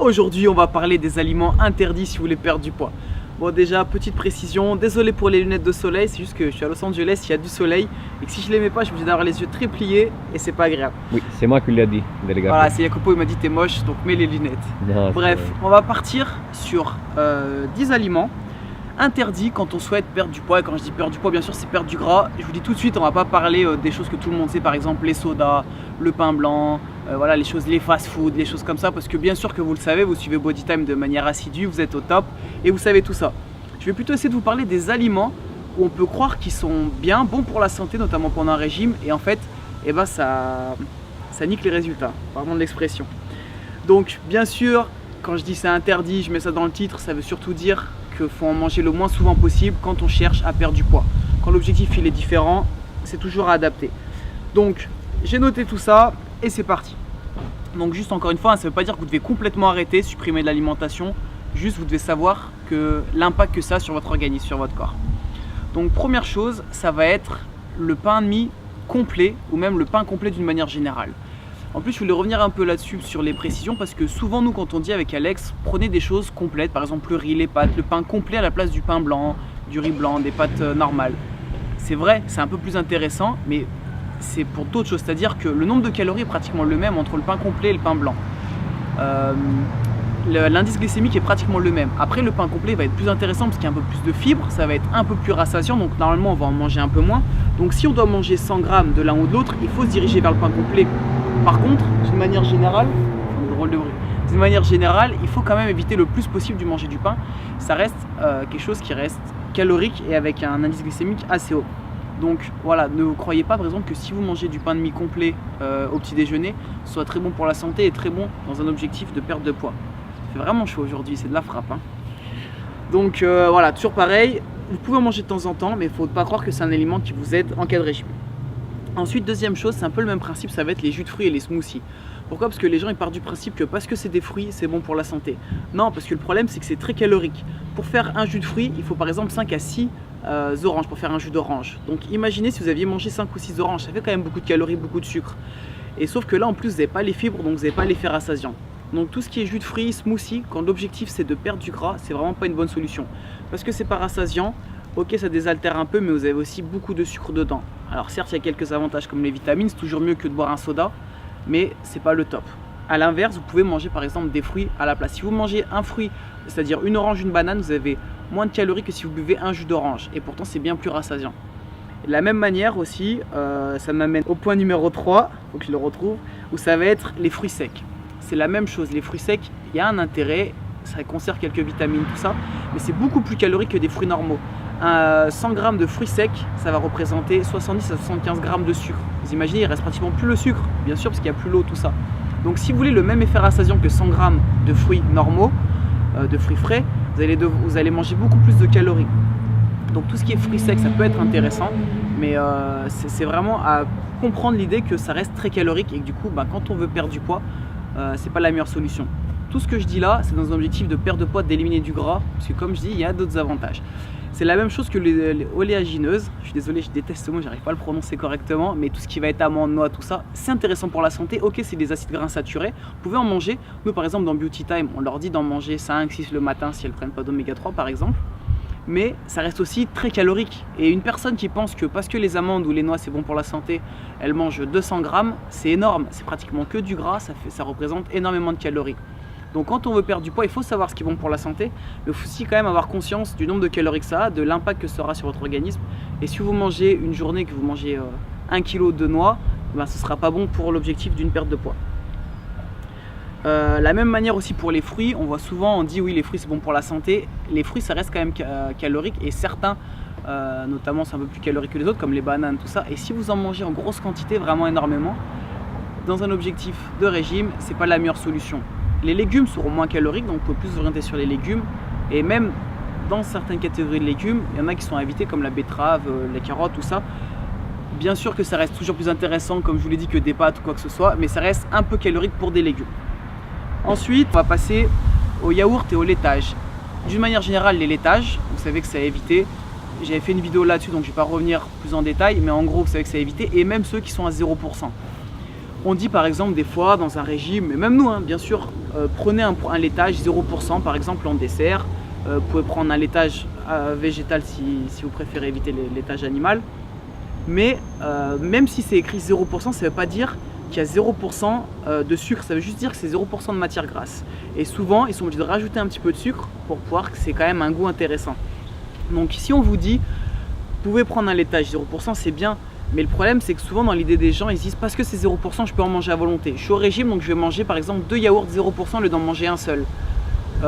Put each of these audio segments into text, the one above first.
Aujourd'hui, on va parler des aliments interdits si vous voulez perdre du poids. Bon, déjà, petite précision, désolé pour les lunettes de soleil, c'est juste que je suis à Los Angeles, il y a du soleil et que si je les mets pas, je suis obligé d'avoir les yeux très pliés et c'est pas agréable. Oui, c'est moi qui l'ai dit, les gars. Voilà, c'est Jacopo, il m'a dit t'es moche, donc mets les lunettes. Non, Bref, on va partir sur 10 aliments interdits quand on souhaite perdre du poids. Et quand je dis perdre du poids, bien sûr, c'est perdre du gras. Je vous dis tout de suite, on va pas parler des choses que tout le monde sait, par exemple les sodas, le pain blanc, voilà, les choses, les fast-food, les choses comme ça, parce que bien sûr que vous le savez, vous suivez Bodytime de manière assidue, vous êtes au top et vous savez tout ça. Je vais plutôt essayer de vous parler des aliments où on peut croire qu'ils sont bien bons pour la santé, notamment pendant un régime, et en fait, eh ben, ça nique les résultats, pardon de l'expression. Donc bien sûr, quand je dis c'est interdit, je mets ça dans le titre, ça veut surtout dire qu'il faut en manger le moins souvent possible quand on cherche à perdre du poids. Quand l'objectif il est différent, c'est toujours à adapter. Donc j'ai noté tout ça et c'est parti. Donc juste encore une fois, ça ne veut pas dire que vous devez complètement arrêter, supprimer de l'alimentation, juste vous devez savoir que l'impact que ça a sur votre organisme, sur votre corps. Donc première chose, ça va être le pain de mie complet ou même le pain complet d'une manière générale. En plus, je voulais revenir un peu là-dessus sur les précisions parce que souvent nous quand on dit avec Alex, prenez des choses complètes, par exemple le riz, les pâtes, le pain complet à la place du pain blanc, du riz blanc, des pâtes normales. C'est vrai, c'est un peu plus intéressant, mais c'est pour d'autres choses, c'est-à-dire que le nombre de calories est pratiquement le même entre le pain complet et le pain blanc. L'indice glycémique est pratiquement le même. Après, le pain complet va être plus intéressant parce qu'il y a un peu plus de fibres, ça va être un peu plus rassasiant, donc normalement on va en manger un peu moins. Donc si on doit manger 100 grammes de l'un ou de l'autre, il faut se diriger vers le pain complet. Par contre, d'une manière générale, il faut quand même éviter le plus possible de manger du pain. Ça reste quelque chose qui reste calorique et avec un indice glycémique assez haut. Donc voilà, ne vous croyez pas par exemple que si vous mangez du pain de mie complet au petit déjeuner, ce soit très bon pour la santé et très bon dans un objectif de perte de poids. C'est vraiment chaud aujourd'hui, c'est de la frappe. Hein. Donc voilà, toujours pareil, vous pouvez en manger de temps en temps, mais il ne faut pas croire que c'est un aliment qui vous aide en cas de régime. Ensuite, deuxième chose, c'est un peu le même principe, ça va être les jus de fruits et les smoothies. Pourquoi? Parce que les gens ils partent du principe que parce que c'est des fruits, c'est bon pour la santé. Non, parce que le problème c'est que c'est très calorique. Pour faire un jus de fruits, il faut par exemple 5 à 6 oranges pour faire un jus d'orange. Donc imaginez si vous aviez mangé 5 ou 6 oranges, ça fait quand même beaucoup de calories, beaucoup de sucre. Et sauf que là en plus vous n'avez pas les fibres, donc vous n'avez pas l'effet rassasiant. Donc tout ce qui est jus de fruits, smoothie, quand l'objectif c'est de perdre du gras, c'est vraiment pas une bonne solution. Parce que c'est pas rassasiant, ok ça désaltère un peu, mais vous avez aussi beaucoup de sucre dedans. Alors certes il y a quelques avantages comme les vitamines, c'est toujours mieux que de boire un soda, mais c'est pas le top. A l'inverse, vous pouvez manger par exemple des fruits à la place. Si vous mangez un fruit, c'est-à-dire une orange, une banane, vous avez moins de calories que si vous buvez un jus d'orange, et pourtant c'est bien plus rassasiant. De la même manière aussi, ça m'amène au point numéro 3, faut que je le retrouve, où ça va être les fruits secs. C'est la même chose, les fruits secs, il y a un intérêt, ça conserve quelques vitamines, tout ça, mais c'est beaucoup plus calorique que des fruits normaux. 100 g de fruits secs, ça va représenter 70 à 75 g de sucre. Vous imaginez, il reste pratiquement plus le sucre, bien sûr, parce qu'il n'y a plus l'eau, tout ça. Donc si vous voulez le même effet rassasiant que 100 g de fruits normaux, de fruits frais, vous allez manger beaucoup plus de calories. Donc tout ce qui est fruits secs, ça peut être intéressant, mais c'est vraiment à comprendre l'idée que ça reste très calorique et que du coup, quand on veut perdre du poids, c'est pas la meilleure solution. Tout ce que je dis là, c'est dans un objectif de perte de poids, d'éliminer du gras, parce que comme je dis, il y a d'autres avantages. C'est la même chose que les oléagineuses. Je suis désolé, je déteste ce mot, j'arrive pas à le prononcer correctement, mais tout ce qui va être amandes, noix, tout ça, c'est intéressant pour la santé. Ok, c'est des acides gras saturés, vous pouvez en manger. Nous par exemple dans Beauty Time, on leur dit d'en manger 5, 6 le matin si elles prennent pas d'oméga 3 par exemple. Mais ça reste aussi très calorique. Et une personne qui pense que parce que les amandes ou les noix c'est bon pour la santé, elle mange 200 grammes, c'est énorme. C'est pratiquement que du gras, ça représente énormément de calories. Donc quand on veut perdre du poids, il faut savoir ce qui est bon pour la santé, mais il faut aussi quand même avoir conscience du nombre de calories que ça a, de l'impact que ça aura sur votre organisme. Et si vous mangez une journée, que vous mangez 1 kg de noix, ce ne sera pas bon pour l'objectif d'une perte de poids. La même manière aussi pour les fruits, on voit souvent, on dit oui les fruits c'est bon pour la santé. Les fruits ça reste quand même calorique et certains, notamment c'est un peu plus calorique que les autres comme les bananes, tout ça. Et si vous en mangez en grosse quantité, vraiment énormément, dans un objectif de régime, c'est pas la meilleure solution. Les légumes seront moins caloriques, donc on peut plus s'orienter sur les légumes. Et même dans certaines catégories de légumes, il y en a qui sont à éviter comme la betterave, les carottes, tout ça. Bien sûr que ça reste toujours plus intéressant, comme je vous l'ai dit, que des pâtes ou quoi que ce soit, mais ça reste un peu calorique pour des légumes. Ensuite, on va passer au yaourt et au laitage. D'une manière générale, les laitages, vous savez que c'est à éviter. J'avais fait une vidéo là-dessus, donc je ne vais pas revenir plus en détail, mais en gros, vous savez que c'est à éviter, et même ceux qui sont à 0%. On dit par exemple des fois dans un régime, et même nous bien sûr, prenez un laitage 0% par exemple en dessert. Vous pouvez prendre un laitage végétal si vous préférez éviter les laitages animal. Mais même si c'est écrit 0%, ça ne veut pas dire qu'il y a 0% de sucre, ça veut juste dire que c'est 0% de matière grasse. Et souvent, ils sont obligés de rajouter un petit peu de sucre pour pouvoir que c'est quand même un goût intéressant. Donc si on vous dit, vous pouvez prendre un laitage 0%, c'est bien. Mais le problème, c'est que souvent dans l'idée des gens, ils disent parce que c'est 0%, je peux en manger à volonté. Je suis au régime, donc je vais manger par exemple 2 yaourts 0% au lieu d'en manger un seul.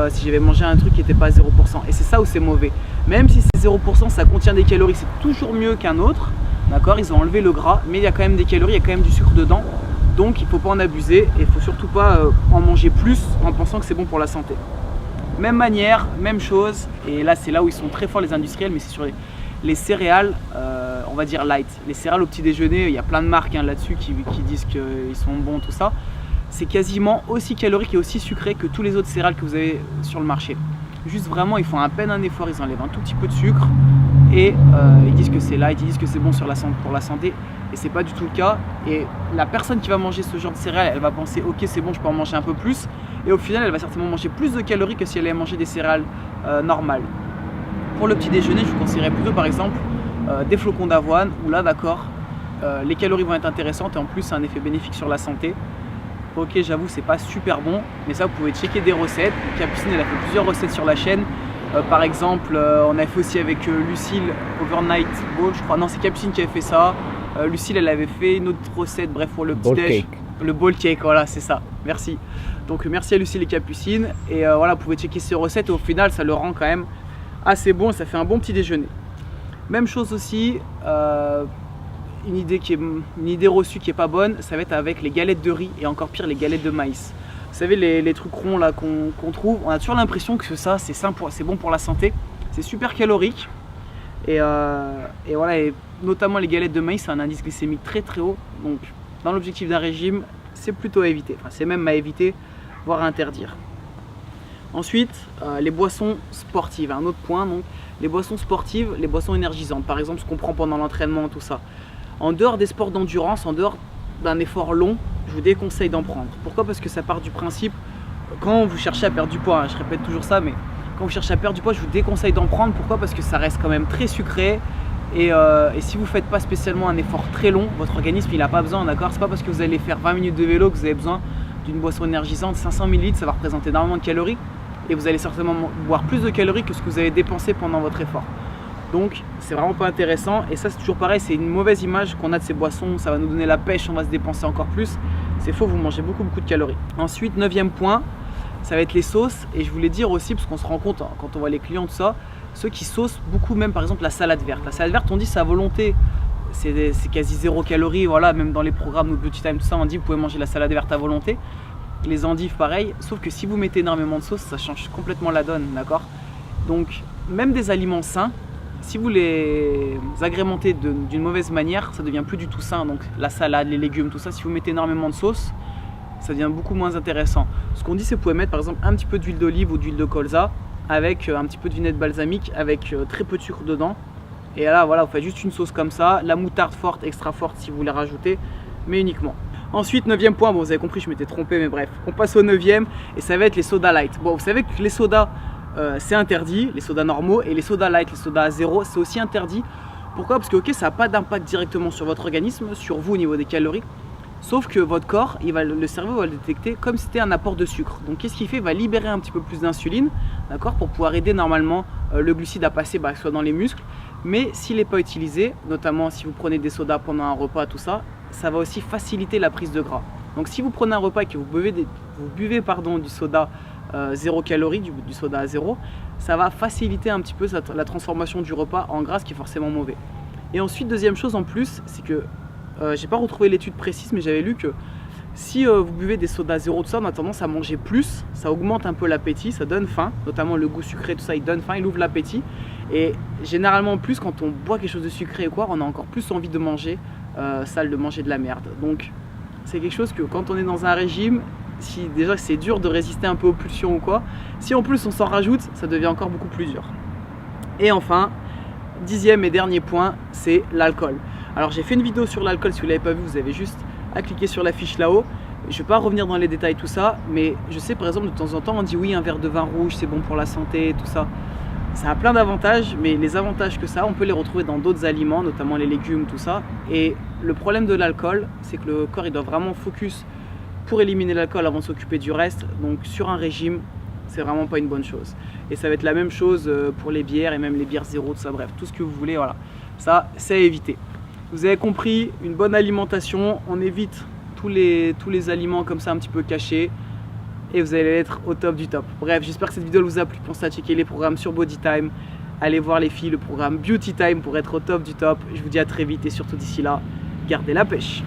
Si j'avais mangé un truc qui n'était pas 0%. Et c'est ça où c'est mauvais. Même si c'est 0%, ça contient des calories, c'est toujours mieux qu'un autre. D'accord, ils ont enlevé le gras, mais il y a quand même des calories, il y a quand même du sucre dedans. Donc il ne faut pas en abuser et il ne faut surtout pas en manger plus en pensant que c'est bon pour la santé. Même manière, même chose. Et là, c'est là où ils sont très forts les industriels, mais c'est sur les céréales, on va dire light. Les céréales au petit déjeuner, il y a plein de marques là-dessus qui disent qu'ils sont bons, tout ça. C'est quasiment aussi calorique et aussi sucré que tous les autres céréales que vous avez sur le marché. Juste vraiment, ils font à peine un effort, ils enlèvent un tout petit peu de sucre et ils disent que c'est light, ils disent que c'est bon pour la santé et c'est pas du tout le cas. Et la personne qui va manger ce genre de céréales, elle va penser ok c'est bon, je peux en manger un peu plus et au final elle va certainement manger plus de calories que si elle allait manger des céréales normales. Pour le petit déjeuner, je vous conseillerais plutôt par exemple des flocons d'avoine où là d'accord, les calories vont être intéressantes et en plus c'est un effet bénéfique sur la santé. Ok, j'avoue, c'est pas super bon, mais ça, vous pouvez checker des recettes. Capucine, elle a fait plusieurs recettes sur la chaîne. Par exemple, on a fait aussi avec Lucille Overnight Bowl, je crois. Non, c'est Capucine qui avait fait ça. Lucille, elle avait fait une autre recette, bref, pour le petit déj. Le bowl cake, voilà, c'est ça. Merci. Donc, merci à Lucille et Capucine. Et voilà, vous pouvez checker ces recettes et au final, ça le rend quand même assez bon et ça fait un bon petit déjeuner. Même chose aussi. Une idée reçue qui est pas bonne, ça va être avec les galettes de riz et encore pire les galettes de maïs. Vous savez les trucs ronds là qu'on trouve, on a toujours l'impression que ça c'est bon pour la santé, c'est super calorique et voilà, et notamment les galettes de maïs, c'est un indice glycémique très très haut, donc dans l'objectif d'un régime, c'est plutôt à éviter, enfin c'est même à éviter, voire à interdire. Ensuite, les boissons sportives, un autre point, donc les boissons sportives, les boissons énergisantes, par exemple ce qu'on prend pendant l'entraînement, tout ça. En dehors des sports d'endurance, en dehors d'un effort long, je vous déconseille d'en prendre. Pourquoi? Parce que ça part du principe, quand vous cherchez à perdre du poids, je répète toujours ça, mais quand vous cherchez à perdre du poids, je vous déconseille d'en prendre. Pourquoi? Parce que ça reste quand même très sucré et si vous ne faites pas spécialement un effort très long, votre organisme il n'a pas besoin, d'accord? C'est pas parce que vous allez faire 20 minutes de vélo que vous avez besoin d'une boisson énergisante. 500 ml, ça va représenter énormément de calories et vous allez certainement boire plus de calories que ce que vous avez dépensé pendant votre effort. Donc c'est vraiment pas intéressant et ça c'est toujours pareil, c'est une mauvaise image qu'on a de ces boissons, ça va nous donner la pêche, on va se dépenser encore plus. C'est faux, vous mangez beaucoup de calories. Ensuite, 9e point, ça va être les sauces et je voulais dire aussi, parce qu'on se rend compte quand on voit les clients tout ça, ceux qui saucent beaucoup, même par exemple la salade verte. La salade verte, on dit c'est à volonté, c'est quasi 0 calories, voilà, même dans les programmes ou Beauty Time, tout ça, on dit vous pouvez manger la salade verte à volonté. Les endives pareil, sauf que si vous mettez énormément de sauce, ça change complètement la donne, d'accord? Donc même des aliments sains, si vous les agrémentez d'une mauvaise manière, ça devient plus du tout sain. Donc la salade, les légumes, tout ça, si vous mettez énormément de sauce, ça devient beaucoup moins intéressant. Ce qu'on dit, c'est que vous pouvez mettre par exemple un petit peu d'huile d'olive ou d'huile de colza avec un petit peu de vinaigre balsamique avec très peu de sucre dedans. Et là, voilà, vous faites juste une sauce comme ça. La moutarde forte, extra forte si vous voulez rajouter, mais uniquement. Ensuite, 9e point, bon vous avez compris, je m'étais trompé, mais bref, on passe au 9e et ça va être les sodas light. Bon, vous savez que les sodas, c'est interdit, les sodas normaux, et les sodas light, les sodas à zéro, c'est aussi interdit. Pourquoi? Parce que ok, ça n'a pas d'impact directement sur votre organisme, sur vous au niveau des calories, sauf que votre corps, le cerveau va le détecter comme si c'était un apport de sucre. Donc qu'est-ce qu'il fait? Il va libérer un petit peu plus d'insuline, d'accord, pour pouvoir aider normalement le glucide à passer soit dans les muscles. Mais s'il n'est pas utilisé, notamment si vous prenez des sodas pendant un repas, tout ça, ça va aussi faciliter la prise de gras. Donc si vous prenez un repas et que vous buvez du soda 0 calories, du soda à zéro, ça va faciliter un petit peu la transformation du repas en gras, ce qui est forcément mauvais. Et ensuite, deuxième chose en plus, c'est que j'ai pas retrouvé l'étude précise, mais j'avais lu que si vous buvez des sodas zéro, tout ça, on a tendance à manger plus, ça augmente un peu l'appétit, ça donne faim, notamment le goût sucré, tout ça, il donne faim, il ouvre l'appétit. Et généralement, en plus, quand on boit quelque chose de sucré ou quoi, on a encore plus envie de manger de manger de la merde. Donc, c'est quelque chose que quand on est dans un régime, si déjà c'est dur de résister un peu aux pulsions ou quoi, si en plus on s'en rajoute, ça devient encore beaucoup plus dur. Et enfin, 10e et dernier point, c'est l'alcool. Alors j'ai fait une vidéo sur l'alcool, si vous ne l'avez pas vu, vous avez juste à cliquer sur la fiche là-haut. Je ne vais pas revenir dans les détails tout ça, mais je sais par exemple de temps en temps on dit oui, un verre de vin rouge c'est bon pour la santé, tout ça. Ça a plein d'avantages, mais les avantages que ça, on peut les retrouver dans d'autres aliments, notamment les légumes, tout ça. Et le problème de l'alcool, c'est que le corps il doit vraiment focus pour éliminer l'alcool avant de s'occuper du reste. Donc sur un régime, c'est vraiment pas une bonne chose. Et ça va être la même chose pour les bières et même les bières zéro, tout ça, bref, tout ce que vous voulez, voilà. Ça, c'est à éviter. Vous avez compris, une bonne alimentation, on évite tous les aliments comme ça un petit peu cachés et vous allez être au top du top. Bref, j'espère que cette vidéo vous a plu. Pensez à checker les programmes sur Bodytime. Allez voir les filles, le programme Beauty Time pour être au top du top. Je vous dis à très vite et surtout d'ici là, gardez la pêche.